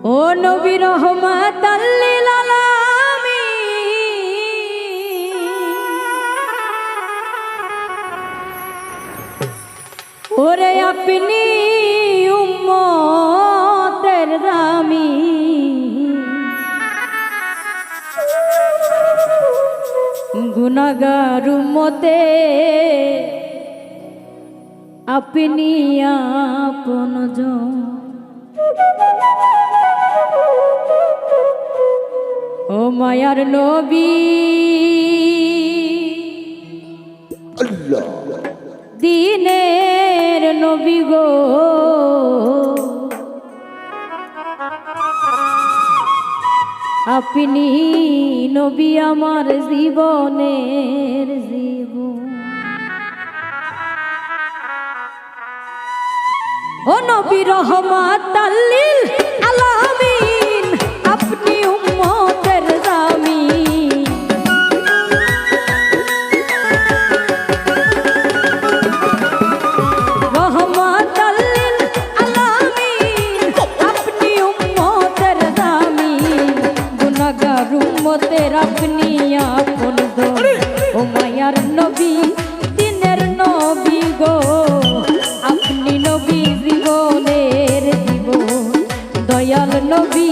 ও নবী রহমাতাল লিল আলামিন ওরে আপনি উম্মতের দামি গুনাহগার উম্মতে আপনি আপনজন ও মায়ার নবী আল্লাহ দিনের নবী গো আপনি নবী আমার জীবনের জীবন ও নবী রহমাতাল লিল আলামিন আপনি উম্মতের দামি রহমাতাল লিল আলামিন আপনি উম্মতের দামি গুনাহগার উম্মতের আপনি আপনজন ও মায়ার নবী দিনের নবী গো আপনি নবী জীবনের জীবন দয়াল নবী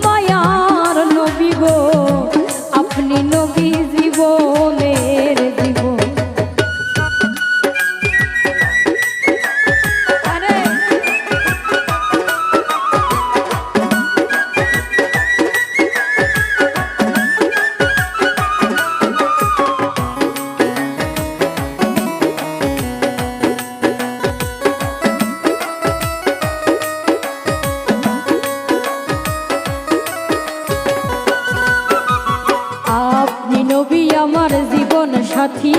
মায়ার নবী গো আপনি নবী জীবনের জীবন আরে আপনি নবী আমার জীবন সাথী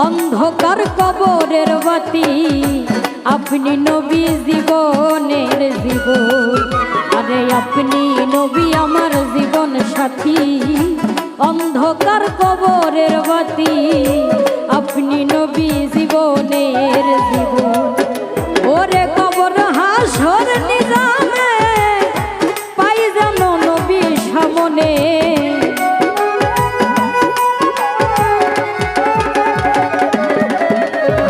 অন্ধকার কবরের বাতি আপনি নবী জীবনের জীবন আরে আপনি নবী আমার জীবন সাথী অন্ধকার কবরের বাতি আপনি নবী জীবনের জীবন ওরে কবর হাসর নিজামে পাই যেন নবী সামনে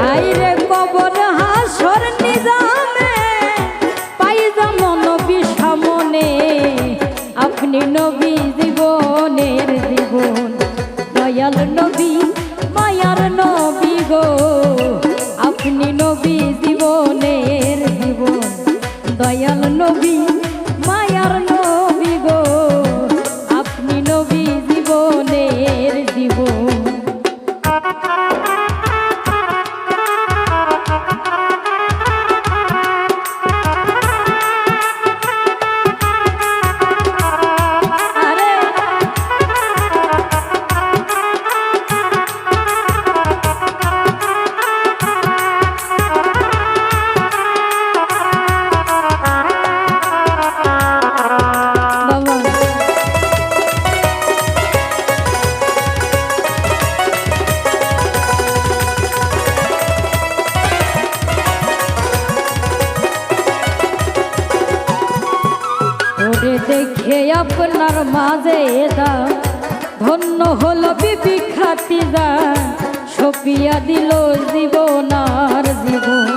আইরে কবর হাসর নিজামে পাই যেন নবী সামনে আপনি নবী জীবনের জীবন দয়াল নবী মায়ার নবী গো আপনি নবী জীবনের জীবন দয়াল নবী মায়ার নবী গো আপনি নবী জীবনের জীবন আরে বাবা ওরে দেখে আপনার মাঝে দা ধন্য হলো বিবি খাতিজা সপিয়া দিল জীবন আর জীবন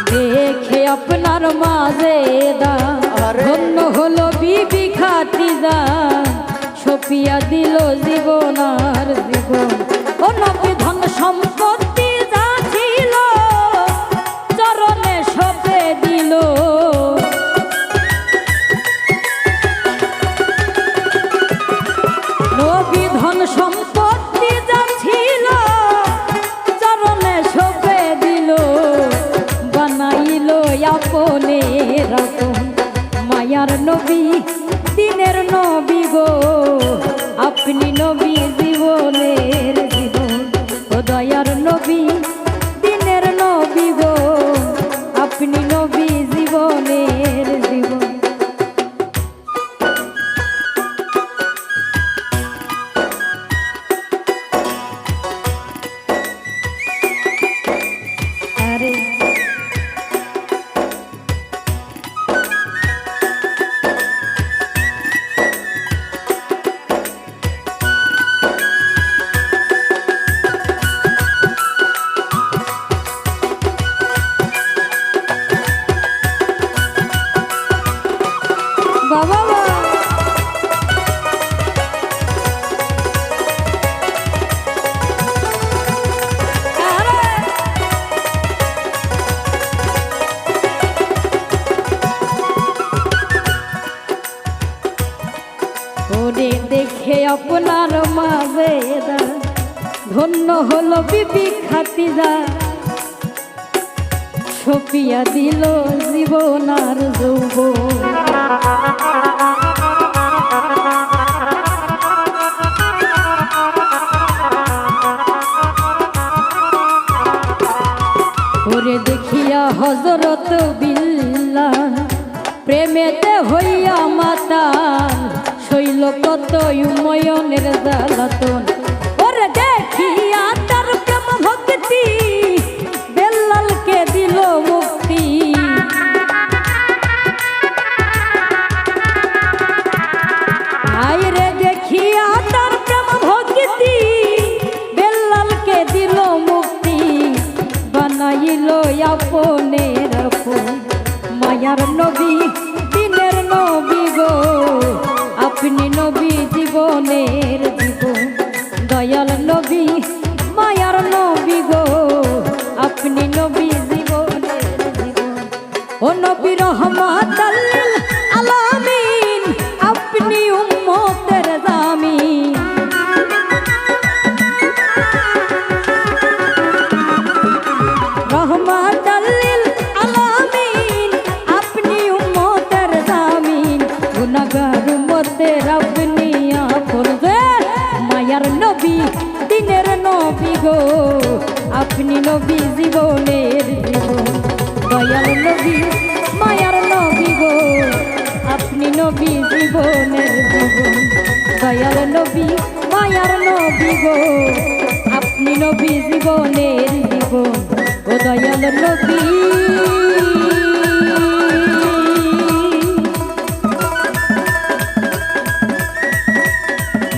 দেখে আপনার মাঝে দা ধন্য হলো বিবি খাতিজা সপিয়া দিল জীবন আর জীবন ও নবী ধন সম্পত্তি যা ছিল চরণে সপে দিল নবী ধন সম্পত্তি যা ছিল চরণে সপে দিল বানাইল আপনে রকম মায়ার নবী দিনের নবী গো আপনি নবী জীবনের জীবন ও দয়ার নবী দিনের নবী গো আপনি নবী জীবনের জীবন আপনার মাঝে ধন্য হলো বিবি খাতিজা সপিয়া দিল জীবন আর যৌবন ওরে দেখিয়া হযরত বিল্লাহ প্রেমেতে হইয়া মাতাল শৈল কত উময়নের জ্বালাতন ওরে দেখিয়া তার প্রেম ভক্তি বেল্লালকে দিল মুক্তি আইরে দেখিয়া তার প্রেম ভক্তি বেল্লালকে দিল মুক্তি বানাইল আপনের আপন মায়ার নবী দিনের নবী গো আপনি নবী জীবনের জীবন দয়াল নবী মায়ার নবী গো আপনি নবী জীবনের জীবন ও নবী রহমাতাল লিল আলামিন আপনি উম্মতের জামিন রহমাতাল লিল আলামিন আপনি উম্মতের জামিন গুনাহগার উম্মতের আপনি আপন মায়ার নবী দিনের নবী গো আপনি নবী জীবনের জীবন দয়াল নবী মায়ার নবী গো আপনি নবী জীবনের জীবন দয়াল নবী মায়ার নবী গো আপনি নবী জীবনের জীবন ও দয়াল নবী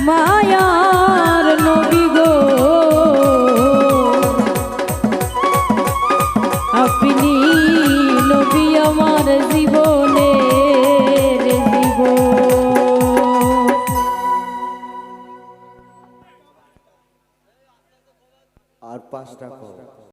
মায়ার নবী গো আপনি নবী আমার জীবনের জীবন আর 5 টাকা